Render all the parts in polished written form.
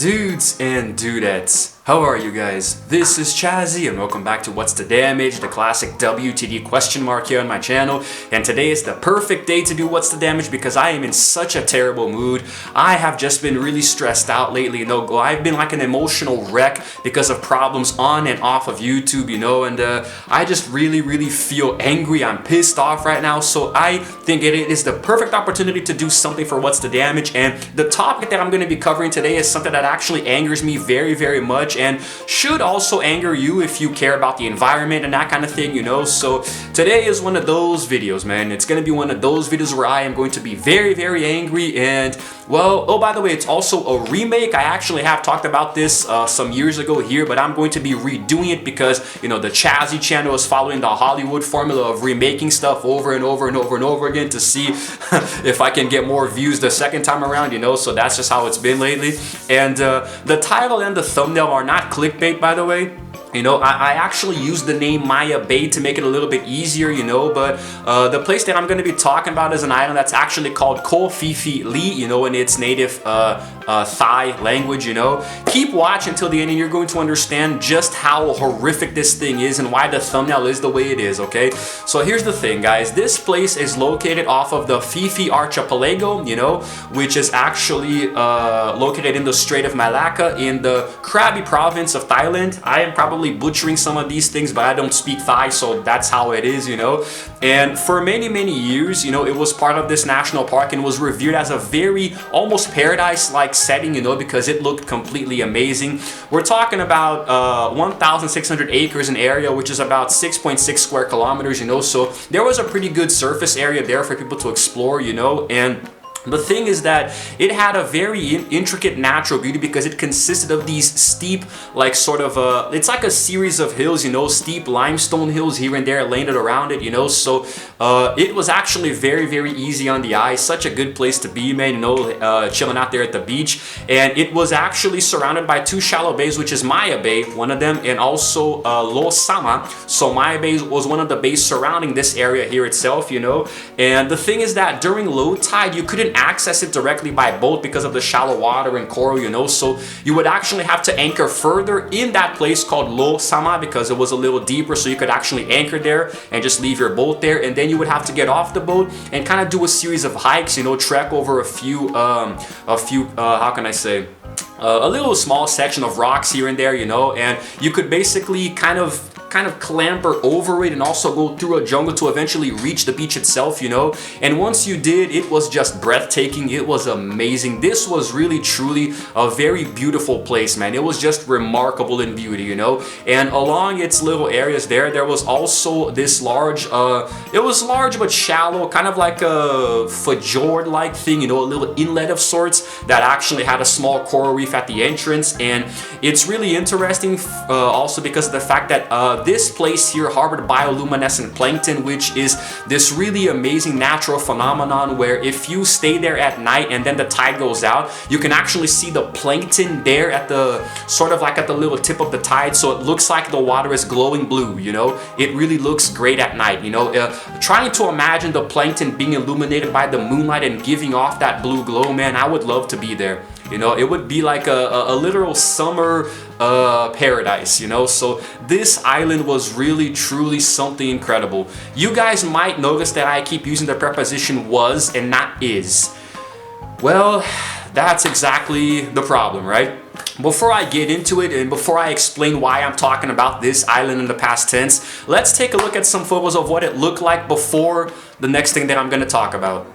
Dudes and dudettes, how are you guys? This is Chazzy and welcome back to What's the Damage, the classic WTD question mark here on my channel. And today is the perfect day to do What's the Damage because I am in such a terrible mood. I have just been really stressed out lately, I've been like an emotional wreck because of problems on and off of YouTube, and I just really feel angry. I'm pissed off right now, so I think it is the perfect opportunity to do something for What's the Damage. And the topic that I'm going to be covering today is something that actually angers me very much and should also anger you if you care about the environment and that kind of thing, So today is one of those videos, man. It's gonna be one of those videos where I am going to be very angry. And well, oh, by the way, it's also a remake. I actually have talked about this some years ago here, but I'm going to be redoing it because the Chazzy channel is following the Hollywood formula of remaking stuff over and over again to see if I can get more views the second time around, So that's just how it's been lately. And the title and the thumbnail are not clickbait, by the way. I actually used the name Maya Bay to make it a little bit easier, but the place that I'm going to be talking about is an island that's actually called Ko Phi Phi Li, in its native Thai language, Keep watching until the end and you're going to understand just how horrific this thing is and why the thumbnail is the way it is, okay? So here's the thing, guys. This place is located off of the Phi Phi Archipelago, which is actually located in the Strait of Malacca in the Krabi province of Thailand. I am probably butchering some of these things, but I don't speak Thai, so that's how it is, And for many years, it was part of this national park and was revered as a very almost paradise-like setting, because it looked completely amazing. We're talking about 1,600 acres in area, which is about 6.6 square kilometers, So there was a pretty good surface area there for people to explore, and the thing is that it had a very intricate natural beauty because it consisted of these steep, like sort of it's like a series of hills, steep limestone hills here and there landed around it, So it was actually very easy on the eye. Such a good place to be, man, chilling out there at the beach. And it was actually surrounded by two shallow bays, which is Maya Bay, one of them, and also Lo Somah. So Maya Bay was one of the bays surrounding this area here itself, And the thing is that during low tide, you couldn't access it directly by boat because of the shallow water and coral, So you would actually have to anchor further in that place called Lo Somah because it was a little deeper, so you could actually anchor there and just leave your boat there, and then you would have to get off the boat and kind of do a series of hikes, trek over a few how can I say, a little small section of rocks here and there, and you could basically kind of clamber over it and also go through a jungle to eventually reach the beach itself, And once you did, it was just breathtaking. It was amazing. This was really truly a very beautiful place, man. It was just remarkable in beauty, And along its little areas there was also this large, it was large but shallow, kind of like a fjord-like thing, a little inlet of sorts that actually had a small coral reef at the entrance. And it's really interesting also because of the fact that this place here harbored bioluminescent plankton, which is this really amazing natural phenomenon where if you stay there at night and then the tide goes out, you can actually see the plankton there at the sort of like at the little tip of the tide, so it looks like the water is glowing blue, It really looks great at night, Trying to imagine the plankton being illuminated by the moonlight and giving off that blue glow, man, I would love to be there. It would be like a literal summer paradise, So this island was really truly something incredible. You guys might notice that I keep using the preposition was and not is. Well, that's exactly the problem, right? Before I get into it and before I explain why I'm talking about this island in the past tense, let's take a look at some photos of what it looked like before the next thing that I'm going to talk about.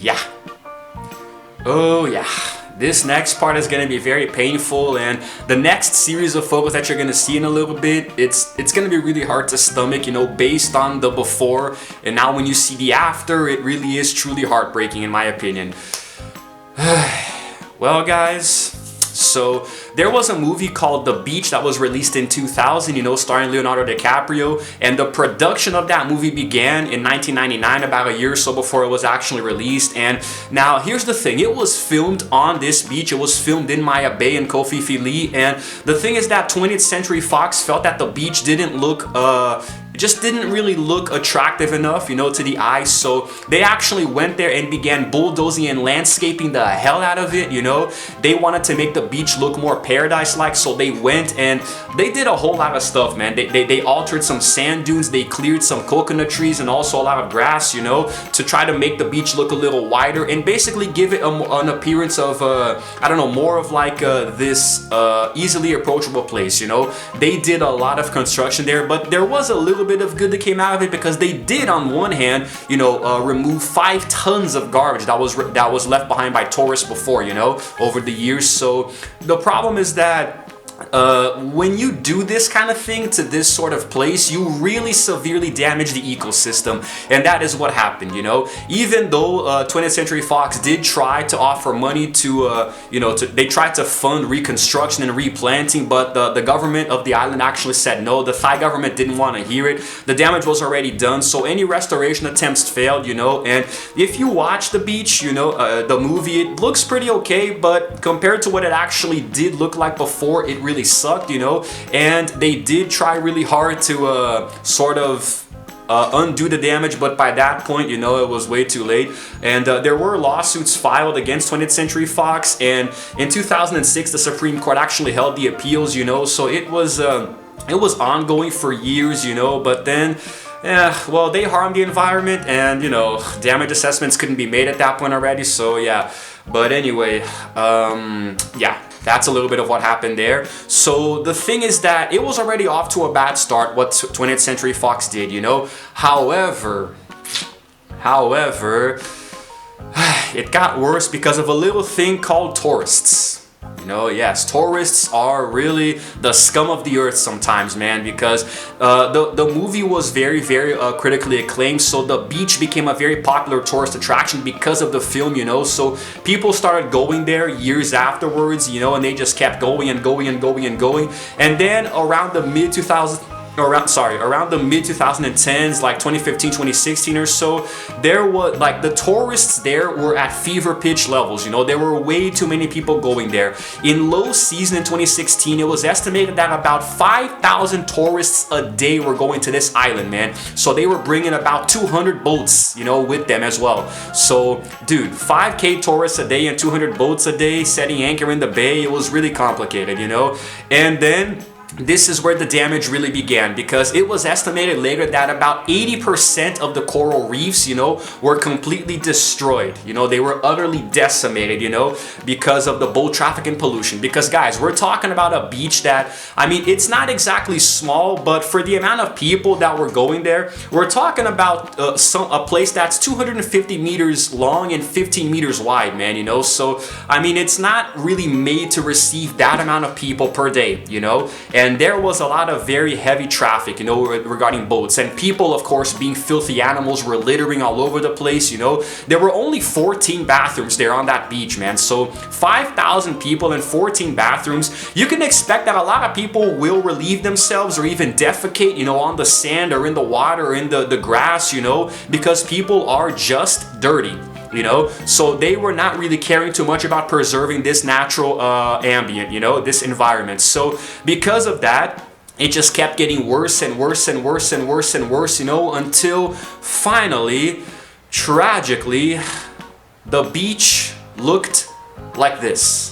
Yeah. Oh yeah. This next part is going to be very painful, and the next series of photos that you're going to see in a little bit, it's going to be really hard to stomach, based on the before, and now when you see the after, it really is truly heartbreaking in my opinion. Well guys, So there was a movie called The Beach that was released in 2000, you know, starring Leonardo DiCaprio, and the production of that movie began in 1999, about a year or so before it was actually released. And now here's the thing, it was filmed on this beach, it was filmed in Maya Bay in Koh Phi Phi, and the thing is that 20th Century Fox felt that the beach didn't look it just didn't really look attractive enough, you know, to the eye. So they actually went there and began bulldozing and landscaping the hell out of it, you know. They wanted to make the beach look more paradise-like, so they went and they did a whole lot of stuff, man. They altered some sand dunes, they cleared some coconut trees and also a lot of grass, you know, to try to make the beach look a little wider and basically give it an appearance of, I don't know, more of like this easily approachable place, you know. They did a lot of construction there, but there was a little bit of good that came out of it, because they did, on one hand, you know, remove 5 tons of garbage that was left behind by tourists before, you know, over the years. So the problem is that when you do this kind of thing to this sort of place, you really severely damage the ecosystem, and that is what happened, you know. Even though 20th Century Fox did try to offer money to, you know, they tried to fund reconstruction and replanting, but the government of the island actually said no. The Thai government didn't want to hear it. The damage was already done, so any restoration attempts failed, you know. And if you watch The Beach, you know, the movie, it looks pretty okay, but compared to what it actually did look like before, it really sucked, you know. And they did try really hard to sort of undo the damage, but by that point, you know, it was way too late. And there were lawsuits filed against 20th Century Fox, and in 2006 the Supreme Court actually held the appeals, you know. So it was ongoing for years, you know. But then well, they harmed the environment, and you know, damage assessments couldn't be made at that point already, so yeah. But anyway, yeah, that's a little bit of what happened there. So the thing is that it was already off to a bad start, what 20th Century Fox did, you know. However, it got worse because of a little thing called tourists. You know, yes, tourists are really the scum of the earth sometimes, man, because the movie was very, very critically acclaimed, so the beach became a very popular tourist attraction because of the film, you know. So people started going there years afterwards, you know, and they just kept going and going and going and going. And then around the around the mid 2010s, like 2015, 2016 or so, there was like the tourists there were at fever pitch levels, you know. There were way too many people going there. In low season in 2016, it was estimated that about 5,000 tourists a day were going to this island, man. So they were bringing about 200 boats, you know, with them as well. So dude, 5k tourists a day and 200 boats a day setting anchor in the bay, it was really complicated, you know. And then this is where the damage really began, because it was estimated later that about 80% of the coral reefs, you know, were completely destroyed. You know, they were utterly decimated, you know, because of the boat traffic and pollution. Because guys, we're talking about a beach that, I mean, it's not exactly small, but for the amount of people that were going there, we're talking about a place that's 250 meters long and 15 meters wide, man, you know. So, I mean, it's not really made to receive that amount of people per day, you know. And there was a lot of very heavy traffic, you know, regarding boats, and people, of course, being filthy animals, were littering all over the place, you know. There were only 14 bathrooms there on that beach, man. So 5,000 people and 14 bathrooms, you can expect that a lot of people will relieve themselves or even defecate, you know, on the sand or in the water or in the grass, you know, because people are just dirty, you know. So they were not really caring too much about preserving this natural ambient, you know, this environment. So because of that, it just kept getting worse and worse and worse and worse and worse, you know, until finally, tragically, the beach looked like this.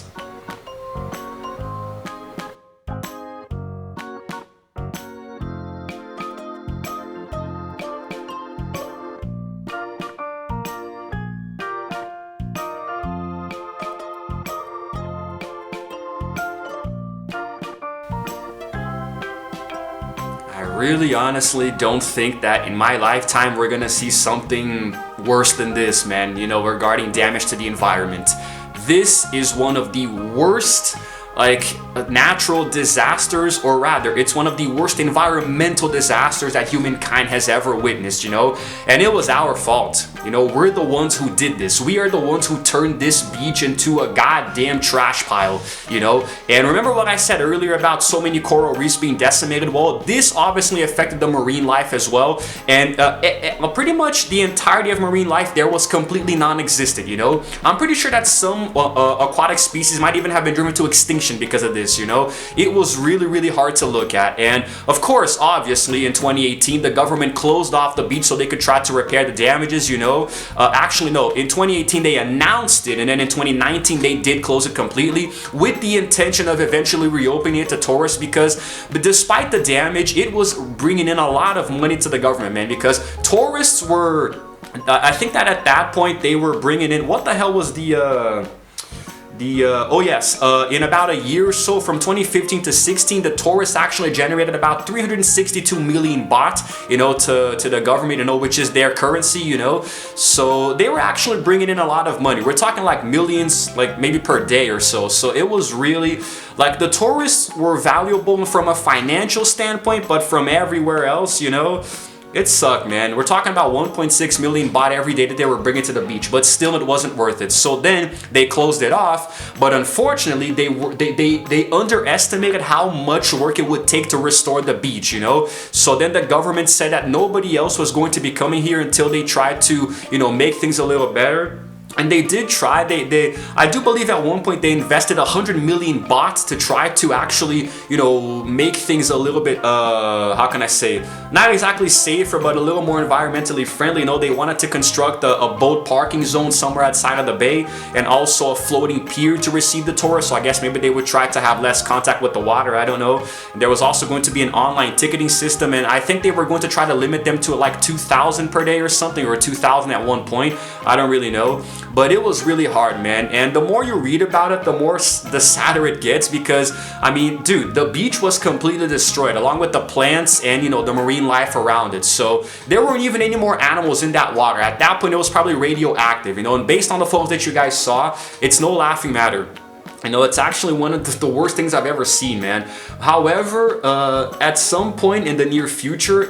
I really honestly don't think that in my lifetime we're gonna see something worse than this, man, you know, regarding damage to the environment. This is one of the worst, like, natural disasters, or rather, it's one of the worst environmental disasters that humankind has ever witnessed, you know, and it was our fault. You know, we're the ones who did this. We are the ones who turned this beach into a goddamn trash pile, you know? And remember what I said earlier about so many coral reefs being decimated? Well, this obviously affected the marine life as well. And pretty much the entirety of marine life there was completely non-existent, you know? I'm pretty sure that some aquatic species might even have been driven to extinction because of this, you know? It was really, really hard to look at. And of course, obviously, in 2018, the government closed off the beach so they could try to repair the damages, you know? Actually, no, in 2018, they announced it, and then in 2019, they did close it completely with the intention of eventually reopening it to tourists because despite the damage, it was bringing in a lot of money to the government, man, because tourists were, I think that at that point, they were bringing in, what the hell was in about a year or so, from 2015 to 16, the tourists actually generated about 362 million baht, you know, to the government, you know, which is their currency, you know. So they were actually bringing in a lot of money. We're talking like millions, like maybe per day or so. So it was really like the tourists were valuable from a financial standpoint, but from everywhere else, you know, it sucked, man. We're talking about 1.6 million baht every day that they were bringing to the beach, but still it wasn't worth it. So then they closed it off, but unfortunately they underestimated how much work it would take to restore the beach, you know? So then the government said that nobody else was going to be coming here until they tried to, you know, make things a little better. And they did try. I do believe at one point they invested 100 million baht to try to actually, you know, make things a little bit, how can I say, not exactly safer, but a little more environmentally friendly. You know, they wanted to construct a boat parking zone somewhere outside of the bay and also a floating pier to receive the tourists. So I guess maybe they would try to have less contact with the water. I don't know. There was also going to be an online ticketing system, and I think they were going to try to limit them to like 2,000 per day or something, or 2,000 at one point. I don't really know. But it was really hard, man. And the more you read about it, the sadder it gets because, I mean, dude, the beach was completely destroyed along with the plants and, you know, the marine life around it. So there weren't even any more animals in that water. At that point, it was probably radioactive, you know, and based on the photos that you guys saw, it's no laughing matter. You know, it's actually one of the worst things I've ever seen, man. However, at some point in the near future,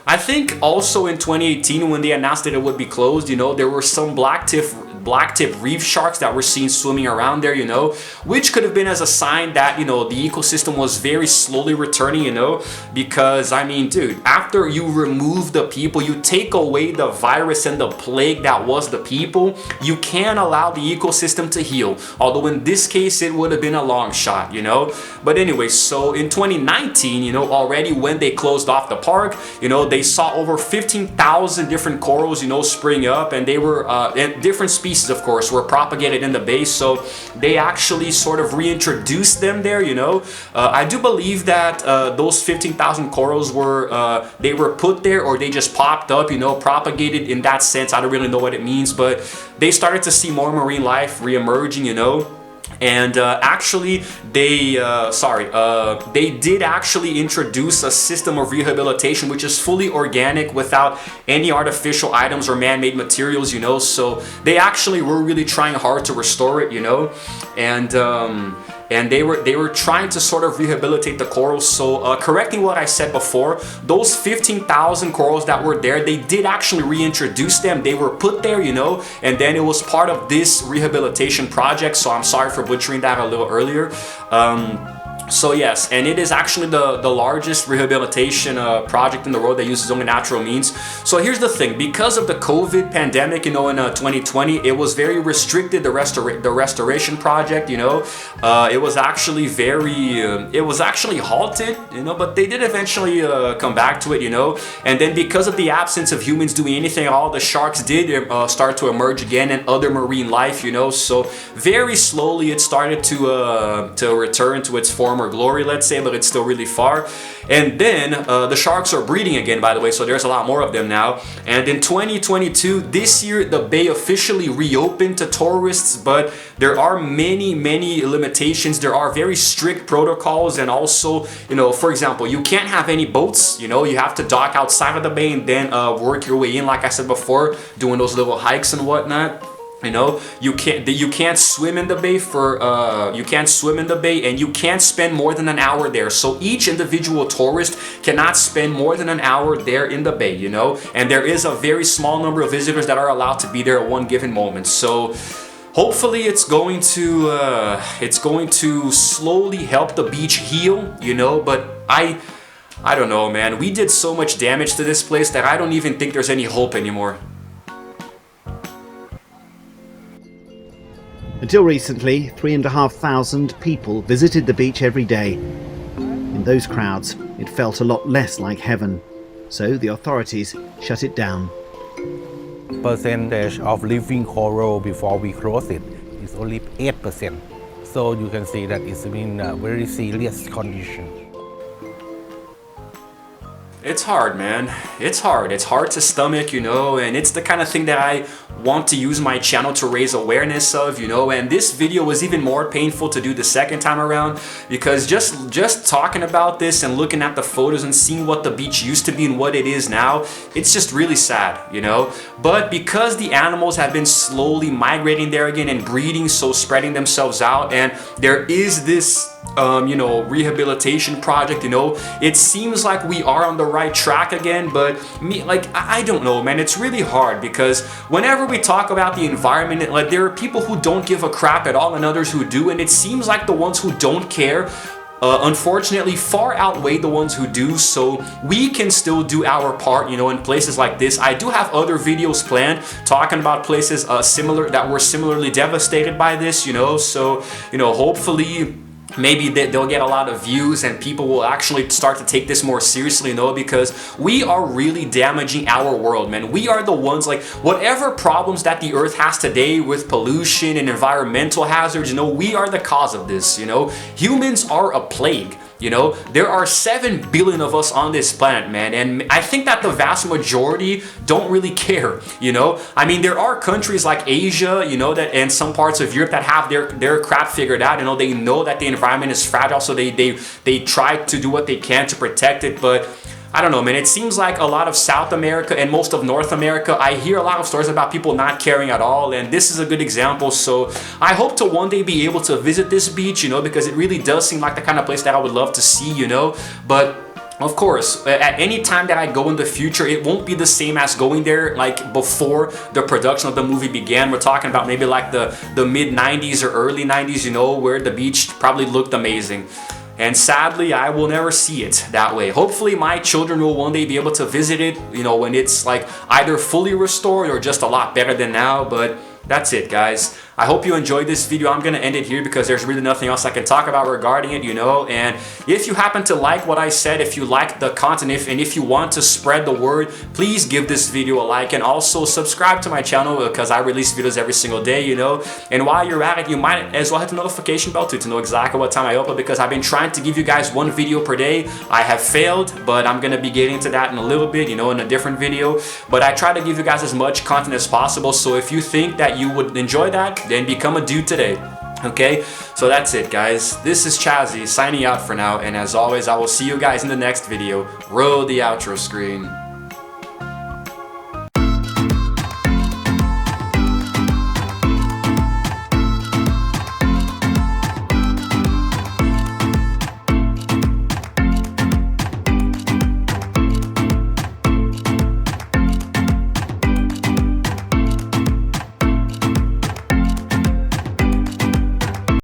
I think also in 2018 when they announced that it would be closed, you know, there were some blacktip reef sharks that were seen swimming around there, you know, which could have been as a sign that, you know, the ecosystem was very slowly returning, you know, because, I mean, dude, after you remove the people, you take away the virus and the plague that was the people, you can allow the ecosystem to heal. Although in this case, it would have been a long shot, you know. But anyway, so in 2019, you know, already when they closed off the park, you know, they saw over 15,000 different corals, you know, spring up, and they were, and different species, of course, were propagated in the bay. So they actually sort of reintroduced them there, you know. I do believe that those 15,000 corals were, they were put there or they just popped up, you know, propagated in that sense. I don't really know what it means, but they started to see more marine life re-emerging, you know. And actually, they did actually introduce a system of rehabilitation which is fully organic without any artificial items or man-made materials, you know. So they actually were really trying hard to restore it, you know. And they were trying to sort of rehabilitate the corals. So correcting what I said before, those 15,000 corals that were there, they did actually reintroduce them. They were put there, you know, and then it was part of this rehabilitation project. So I'm sorry for butchering that a little earlier. So yes, and it is actually the largest rehabilitation project in the world that uses only natural means. So here's the thing, because of the COVID pandemic, you know, in 2020, it was very restricted, the restoration project, you know. It was actually it was actually halted, you know, but they did eventually come back to it, you know. And then because of the absence of humans doing anything, all the sharks did start to emerge again and other marine life, you know. So very slowly it started to return to its former glory, let's say, but it's still really far. And then the sharks are breeding again, by the way, so there's a lot more of them now. And in 2022, this year, the bay officially reopened to tourists, but there are many limitations. There are very strict protocols, and also, you know, for example, you can't have any boats, you know, you have to dock outside of the bay and then work your way in, like I said before, doing those little hikes and whatnot. You know, you can't swim in the bay you can't swim in the bay, and you can't spend more than an hour there. So each individual tourist cannot spend more than an hour there in the bay, you know, and there is a very small number of visitors that are allowed to be there at one given moment. So hopefully it's going to slowly help the beach heal, you know, but I don't know, man. We did so much damage to this place that I don't even think there's any hope anymore. Until recently, 3,500 people visited the beach every day. In those crowds, it felt a lot less like heaven, so the authorities shut it down. Percentage of living coral before we close it is only 8%. So you can see that it's been a very serious condition. It's hard, man. It's hard. It's hard to stomach, you know, and it's the kind of thing that I want to use my channel to raise awareness of, you know, and this video was even more painful to do the second time around because just talking about this and looking at the photos and seeing what the beach used to be and what it is now, it's just really sad, you know. But because the animals have been slowly migrating there again and breeding, so spreading themselves out, and there is this you know, rehabilitation project, you know, it seems like we are on the right track again. But I don't know, man. It's really hard because whenever we talk about the environment, like, there are people who don't give a crap at all and others who do, and it seems like the ones who don't care unfortunately far outweigh the ones who do. So we can still do our part, you know, in places like this. I do have other videos planned talking about places that were similarly devastated by this, you know. So, you know, hopefully maybe they'll get a lot of views and people will actually start to take this more seriously, you know, because we are really damaging our world, man. We are the ones, like, whatever problems that the earth has today with pollution and environmental hazards, you know, we are the cause of this, you know. Humans are a plague. You know, there are 7 billion of us on this planet, man, and I think that the vast majority don't really care, you know. I mean, there are countries like Asia, you know, that, and some parts of Europe that have their crap figured out. You know, they know that the environment is fragile, so they try to do what they can to protect it. But I don't know, man. It seems like a lot of South America and most of North America, I hear a lot of stories about people not caring at all, and this is a good example. So I hope to one day be able to visit this beach, you know, because it really does seem like the kind of place that I would love to see, you know. But of course, at any time that I go in the future, it won't be the same as going there like before the production of the movie began. We're talking about maybe like the mid 90s or early 90s, you know, where the beach probably looked amazing. And sadly, I will never see it that way. Hopefully my children will one day be able to visit it, you know, when it's like either fully restored or just a lot better than now. But that's it, guys. I hope you enjoyed this video. I'm gonna end it here because there's really nothing else I can talk about regarding it, you know. And if you happen to like what I said, if you like the content, and if you want to spread the word, please give this video a like and also subscribe to my channel because I release videos every single day, you know. And while you're at it, you might as well hit the notification bell to know exactly what time I upload, because I've been trying to give you guys 1 video per day. I have failed, but I'm gonna be getting to that in a little bit, you know, in a different video. But I try to give you guys as much content as possible. So if you think that you would enjoy that, then become a dude today. Okay, so that's it, guys. This is Chazzy signing out for now, and as always, I will see you guys in the next video. Roll the outro screen.